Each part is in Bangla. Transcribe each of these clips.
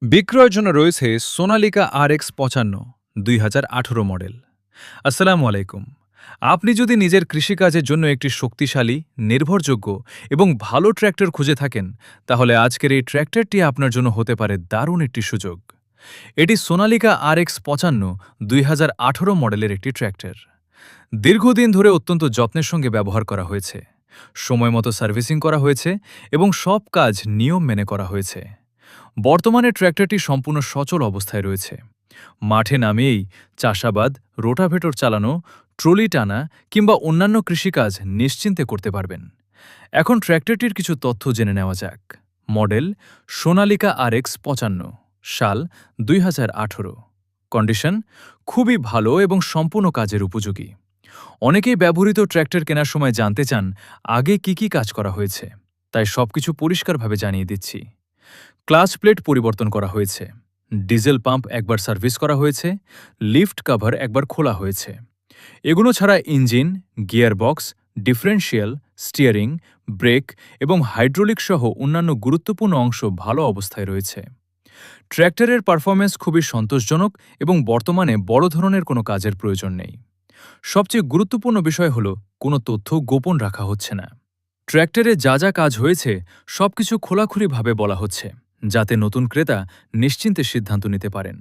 বিক্রয়ের জন্য রয়েছে সোনালিকা RX-55 2018 মডেল। আসসালামু আলাইকুম। আপনি যদি নিজের কৃষিকাজের জন্য একটি শক্তিশালী, নির্ভরযোগ্য এবং ভালো ট্র্যাক্টর খুঁজে থাকেন, তাহলে আজকের এই ট্র্যাক্টরটি আপনার জন্য হতে পারে দারুণ একটি সুযোগ। এটি সোনালিকা RX-55 2018 মডেলের একটি ট্র্যাক্টর। দীর্ঘদিন ধরে অত্যন্ত যত্নের সঙ্গে ব্যবহার করা হয়েছে, সময়মতো সার্ভিসিং করা হয়েছে এবং সব কাজ নিয়ম মেনে করা হয়েছে। বর্তমানে ট্র্যাক্টরটি সম্পূর্ণ সচল অবস্থায় রয়েছে। মাঠে নামিয়েই চাষাবাদ, রোটাভেটর চালানো, ট্রলি টানা কিংবা অন্যান্য কৃষিকাজ নিশ্চিন্তে করতে পারবেন। এখন ট্র্যাক্টরটির কিছু তথ্য জেনে নেওয়া যাক। মডেল সোনালিকা RX-55, সাল 2018, কন্ডিশন খুবই ভালো এবং সম্পূর্ণ কাজের উপযোগী। অনেকেই ব্যবহৃত ট্র্যাক্টর কেনার সময় জানতে চান আগে কি কাজ করা হয়েছে, তাই সবকিছু পরিষ্কারভাবে জানিয়ে দিচ্ছি। ক্লাচ প্লেট পরিবর্তন করা হয়েছে, ডিজেল পাম্প একবার সার্ভিস করা হয়েছে, লিফট কভার একবার খোলা হয়েছে। এগুলো ছাড়া engine, gearbox, differential, steering, brake এবং হাইড্রোলিক সহ অন্যান্য গুরুত্বপূর্ণ অংশ ভালো অবস্থায় রয়েছে। ট্র্যাক্টরের পারফরম্যান্স খুবই সন্তোষজনক এবং বর্তমানে বড় ধরনের কোনো কাজের প্রয়োজন নেই। সবচেয়ে গুরুত্বপূর্ণ বিষয় হল কোনো তথ্য গোপন রাখা হচ্ছে না। ট্র্যাক্টরে যা কাজ হয়েছে সবকিছু খোলাখুলিভাবে বলা হচ্ছে, যাতে নতুন ক্রেতা নিশ্চিন্তে সিদ্ধান্ত নিতে পারেন।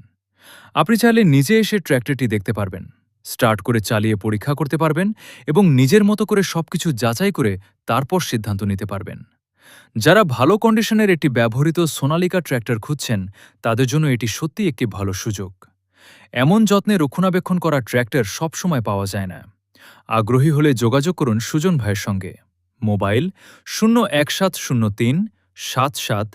আপনি চাইলে নিজে এসে ট্র্যাক্টরটি দেখতে পারবেন, স্টার্ট করে চালিয়ে পরীক্ষা করতে পারবেন এবং নিজের মতো করে সবকিছু যাচাই করে তারপর সিদ্ধান্ত নিতে পারবেন। যারা ভালো কন্ডিশনের একটি ব্যবহৃত সোনালিকা ট্র্যাক্টর খুঁজছেন, তাদের জন্য এটি সত্যিই একটি ভালো সুযোগ। এমন যত্নে রক্ষণাবেক্ষণ করা ট্র্যাক্টর সবসময় পাওয়া যায় না। আগ্রহী হলে যোগাযোগ করুন সুজন ভাইয়ের সঙ্গে। মোবাইল 01703 77